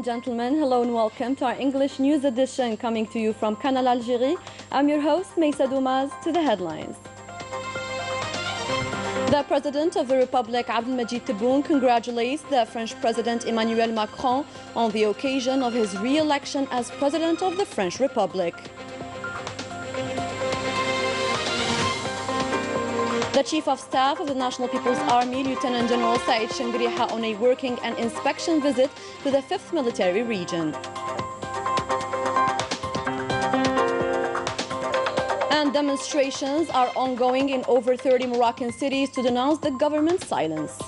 gentlemen, hello and welcome to our English news edition coming to you from Canal, Algérie. I'm your host, Maysa Doumaz. To the headlines. The President of the Republic, Abdelmajid Tebboune, congratulates the French President Emmanuel Macron on the occasion of his re-election as President of the French Republic. The Chief of Staff of the National People's Army, Lieutenant General Saïd Shengriha, on a working and inspection visit to the 5th Military Region. And demonstrations are ongoing in over 30 Moroccan cities to denounce the government's silence.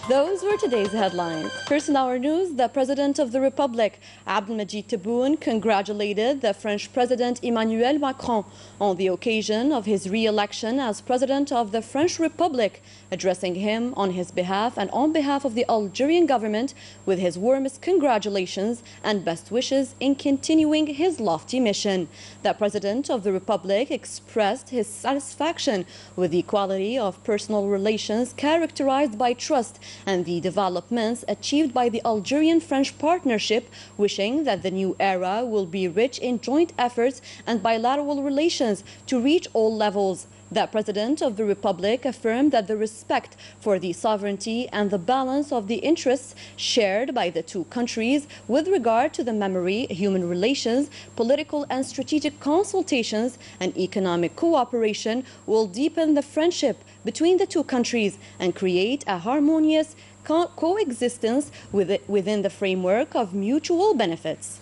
Those were today's headlines. First in our news, the President of the Republic, Abdelmajid Tebboune, congratulated the French President Emmanuel Macron on the occasion of his re-election as President of the French Republic, addressing him on his behalf and on behalf of the Algerian government with his warmest congratulations and best wishes in continuing his lofty mission. The President of the Republic expressed his satisfaction with the quality of personal relations characterized by trust and the developments achieved by the Algerian-French partnership, wishing that the new era will be rich in joint efforts and bilateral relations to reach all levels. The President of the Republic affirmed that the respect for the sovereignty and the balance of the interests shared by the two countries with regard to the memory, human relations, political and strategic consultations, and economic cooperation will deepen the friendship between the two countries and create a harmonious coexistence within the framework of mutual benefits.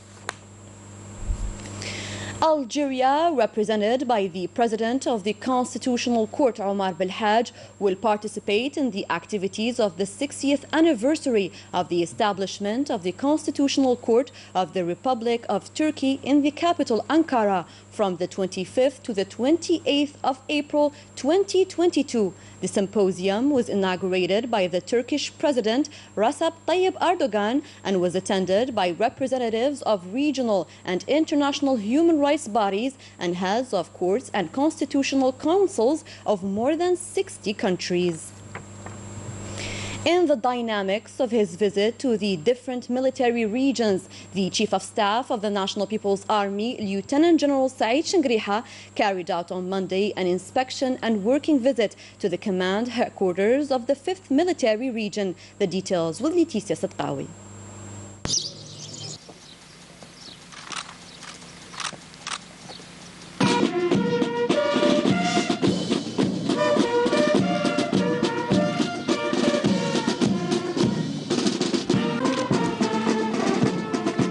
Algeria, represented by the President of the Constitutional Court, Omar Belhaj, will participate in the activities of the 60th anniversary of the establishment of the Constitutional Court of the Republic of Turkey in the capital Ankara from the 25th to the 28th of April 2022. The symposium was inaugurated by the Turkish President Recep Tayyip Erdogan and was attended by representatives of regional and international human rights bodies and heads of courts and constitutional councils of more than 60 countries. In the dynamics of his visit to the different military regions, the Chief of Staff of the National People's Army, Lieutenant General Saïd Shengriha, carried out on Monday an inspection and working visit to the command headquarters of the 5th Military Region. The details with Leticia Sadqawi.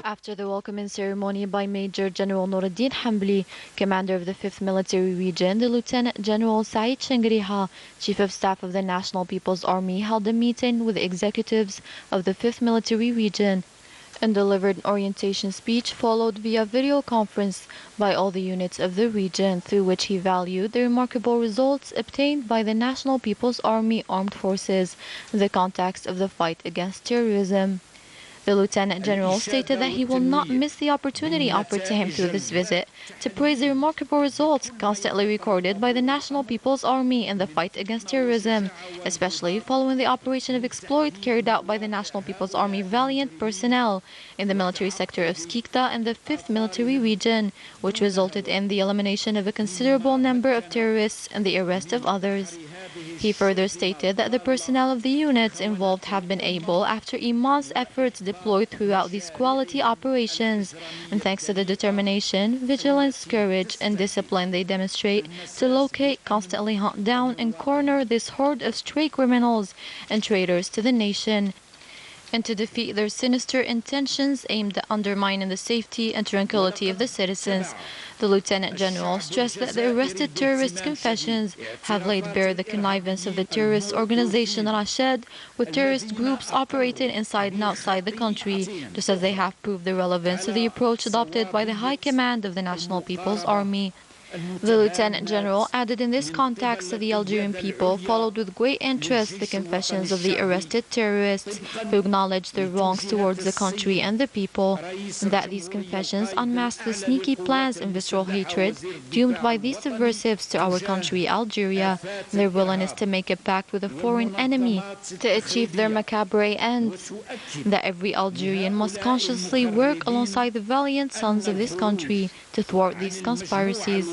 After the welcoming ceremony by Major General Noureddin Hambli, commander of the 5th Military Region, the Lieutenant General Saïd Shengriha, Chief of Staff of the National People's Army, held a meeting with the executives of the 5th Military Region and delivered an orientation speech followed via video conference by all the units of the region, through which he valued the remarkable results obtained by the National People's Army Armed Forces in the context of the fight against terrorism. The Lieutenant General stated that he will not miss the opportunity offered to him through this visit to praise the remarkable results constantly recorded by the National People's Army in the fight against terrorism, especially following the operation of exploit carried out by the National People's Army valiant personnel in the military sector of Skikda and the 5th Military Region, which resulted in the elimination of a considerable number of terrorists and the arrest of others. He further stated that the personnel of the units involved have been able, after immense efforts deployed throughout these quality operations, and thanks to the determination, vigilance, courage, and discipline they demonstrate, to locate, constantly hunt down, and corner this horde of stray criminals and traitors to the nation, and to defeat their sinister intentions aimed at undermining the safety and tranquility of the citizens. The Lieutenant General stressed that the arrested terrorists' confessions have laid bare the connivance of the terrorist organization Rashad with terrorist groups operating inside and outside the country, just as they have proved the relevance of the approach adopted by the High Command of the National People's Army. The Lieutenant General added in this context that the Algerian people followed with great interest the confessions of the arrested terrorists who acknowledged their wrongs towards the country and the people, and that these confessions unmasked the sneaky plans and visceral hatred doomed by these subversives to our country, Algeria, and their willingness to make a pact with a foreign enemy to achieve their macabre ends. That every Algerian must consciously work alongside the valiant sons of this country to thwart these conspiracies.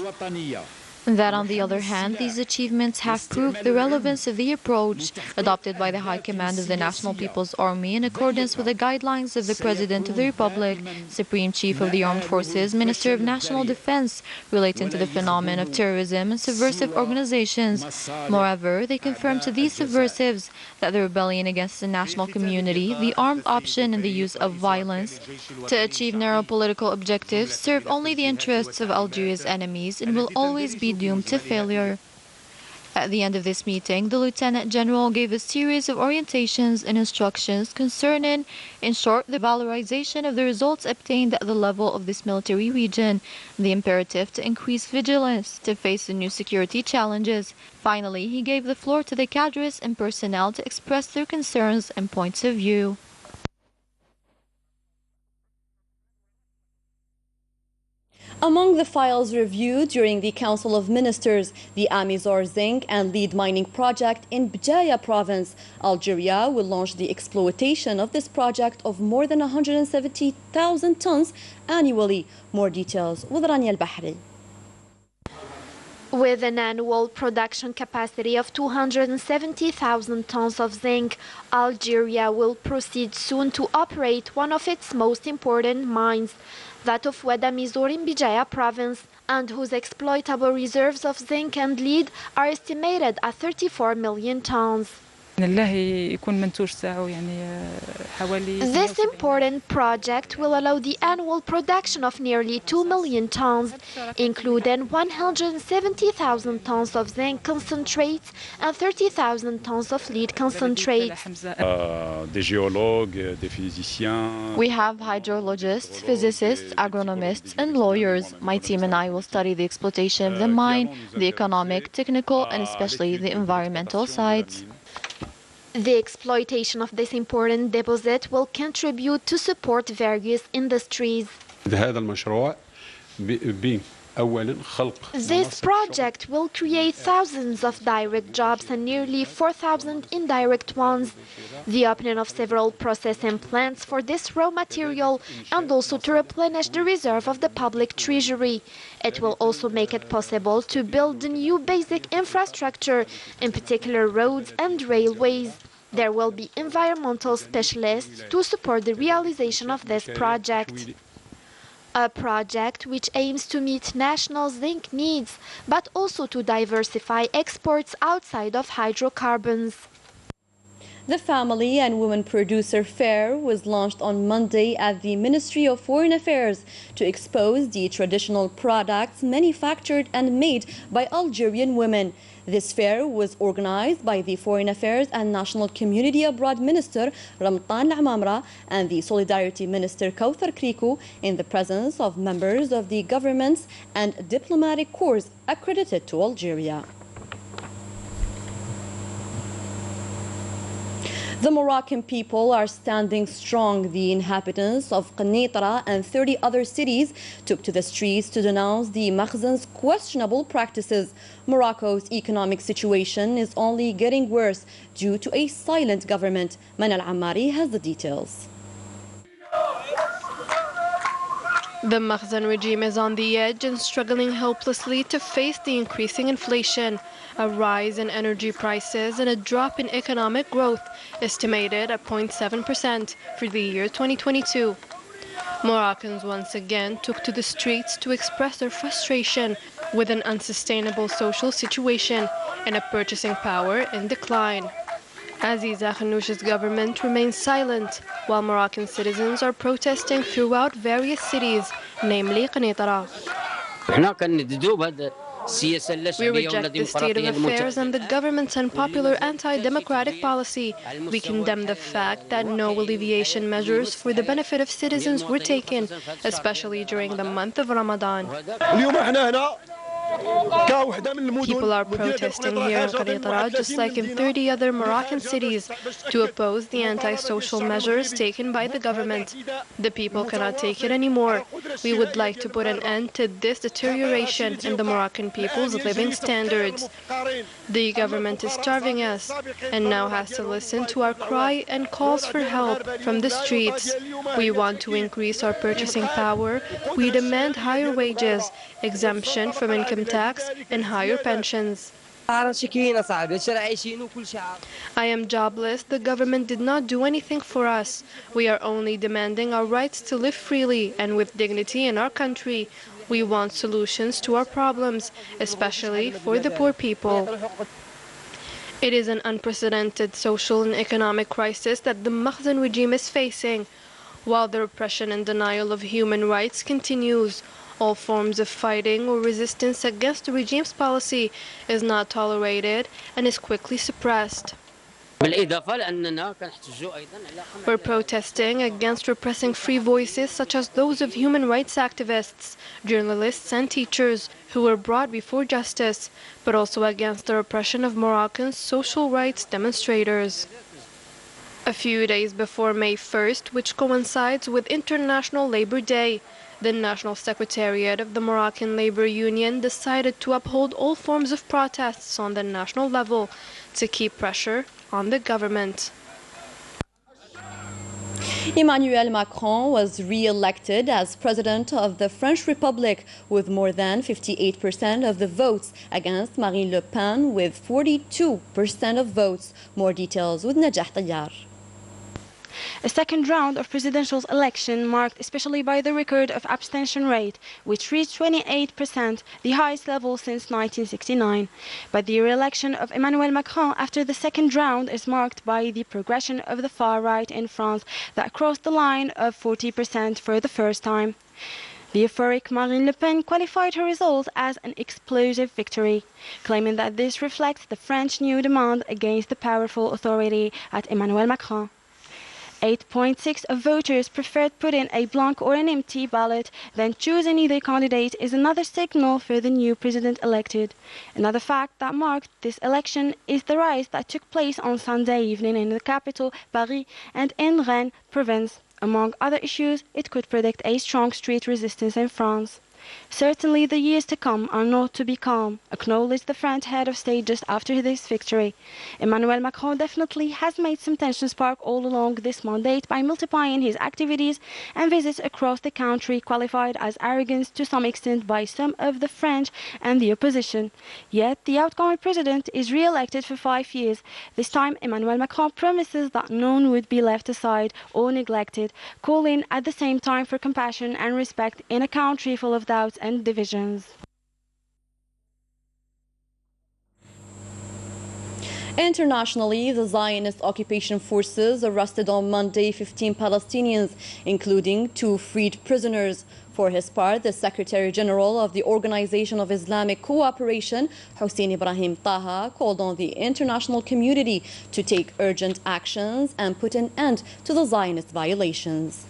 That, on the other hand, these achievements have proved the relevance of the approach adopted by the High Command of the National People's Army in accordance with the guidelines of the President of the Republic, Supreme Chief of the Armed Forces, Minister of National Defense, relating to the phenomenon of terrorism and subversive organizations. Moreover, they confirmed to these subversives that the rebellion against the national community, the armed option, and the use of violence to achieve narrow political objectives serve only the interests of Algeria's enemies and will always be doomed to failure. At the end of this meeting, the Lieutenant General gave a series of orientations and instructions concerning, in short, the valorization of the results obtained at the level of this military region, the imperative to increase vigilance to face the new security challenges. Finally, he gave the floor to the cadres and personnel to express their concerns and points of view. Among the files reviewed during the Council of Ministers, the Amizar Zinc and Lead Mining Project in Bjaya Province. Algeria will launch the exploitation of this project of more than 170,000 tons annually. More details with Rania Al-Bahri. With an annual production capacity of 270,000 tons of zinc, Algeria will proceed soon to operate one of its most important mines, that of Weda Mizor in Bjaya Province, and whose exploitable reserves of zinc and lead are estimated at 34 million tons. This important project will allow the annual production of nearly 2 million tons, including 170,000 tons of zinc concentrates and 30,000 tons of lead concentrates. We have hydrologists, physicists, agronomists, and lawyers. My team and I will study the exploitation of the mine, the economic, technical, and especially the environmental sides. The exploitation of this important deposit will contribute to support various industries. This project will create thousands of direct jobs and nearly 4,000 indirect ones. The opening of several processing plants for this raw material and also to replenish the reserve of the public treasury. It will also make it possible to build new basic infrastructure, in particular roads and railways. There will be environmental specialists to support the realization of this project. A project which aims to meet national zinc needs, but also to diversify exports outside of hydrocarbons. The Family and Women Producer Fair was launched on Monday at the Ministry of Foreign Affairs to expose the traditional products manufactured and made by Algerian women. This fair was organized by the Foreign Affairs and National Community Abroad Minister Ramtan Amamra and the Solidarity Minister Kauthar Kriku in the presence of members of the governments and diplomatic corps accredited to Algeria. The Moroccan people are standing strong. The inhabitants of Qanitara and 30 other cities took to the streets to denounce the Makhzen's questionable practices. Morocco's economic situation is only getting worse due to a silent government. Manal Ammari has the details. The Makhzen regime is on the edge and struggling hopelessly to face the increasing inflation, a rise in energy prices, and a drop in economic growth, estimated at 0.7% for the year 2022. Moroccans once again took to the streets to express their frustration with an unsustainable social situation and a purchasing power in decline. Aziz Akhnouch's government remains silent, while Moroccan citizens are protesting throughout various cities, namely Qanitara. We reject this state of affairs and the government's unpopular anti-democratic policy. We condemn the fact that no alleviation measures for the benefit of citizens were taken, especially during the month of Ramadan. People are protesting here in Qaritara, just like in 30 other Moroccan cities, to oppose the anti-social measures taken by the government. The people cannot take it anymore. We would like to put an end to this deterioration in the Moroccan people's living standards. The government is starving us and now has to listen to our cry and calls for help from the streets. We want to increase our purchasing power. We demand higher wages, exemption from income tax, and higher pensions. I am jobless. The government did not do anything for us. We are only demanding our rights to live freely and with dignity in our country. We want solutions to our problems, especially for the poor people. It is an unprecedented social and economic crisis that the Makhzen regime is facing. While the repression and denial of human rights continues, all forms of fighting or resistance against the regime's policy is not tolerated and is quickly suppressed. We're protesting against repressing free voices such as those of human rights activists, journalists and teachers who were brought before justice, but also against the repression of Moroccan social rights demonstrators. A few days before May 1st, which coincides with International Labor Day, the National Secretariat of the Moroccan Labor Union decided to uphold all forms of protests on the national level to keep pressure on the government. Emmanuel Macron was re-elected as President of the French Republic with more than 58% of the votes against Marine Le Pen with 42% of votes. More details with Najah Tayyar. A second round of presidential election marked especially by the record of abstention rate, which reached 28%, the highest level since 1969. But the re-election of Emmanuel Macron after the second round is marked by the progression of the far right in France that crossed the line of 40% for the first time. The euphoric Marine Le Pen qualified her result as an explosive victory, claiming that this reflects the French new demand against the powerful authority at Emmanuel Macron. 8.6% of voters preferred putting a blank or an empty ballot than choosing either candidate is another signal for the new president elected. Another fact that marked this election is the rise that took place on Sunday evening in the capital, Paris, and in Rennes province. Among other issues, it could predict a strong street resistance in France. Certainly the years to come are not to be calm, acknowledged the French head of state just after this victory. Emmanuel Macron definitely has made some tension spark all along this mandate by multiplying his activities and visits across the country, qualified as arrogance to some extent by some of the French and the opposition. Yet the outgoing president is re-elected for 5 years. This time Emmanuel Macron promises that none would be left aside or neglected, calling at the same time for compassion and respect in a country full of doubts and divisions. Internationally, the Zionist occupation forces arrested on Monday 15 Palestinians, including 2 freed prisoners. For his part, the Secretary General of the Organization of Islamic Cooperation, Hossein Ibrahim Taha, called on the international community to take urgent actions and put an end to the Zionist violations.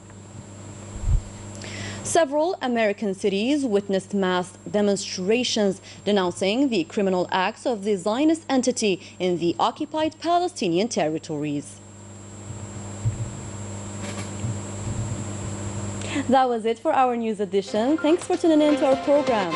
Several American cities witnessed mass demonstrations denouncing the criminal acts of the Zionist entity in the occupied Palestinian territories. That was it for our news edition. Thanks for tuning in to our program.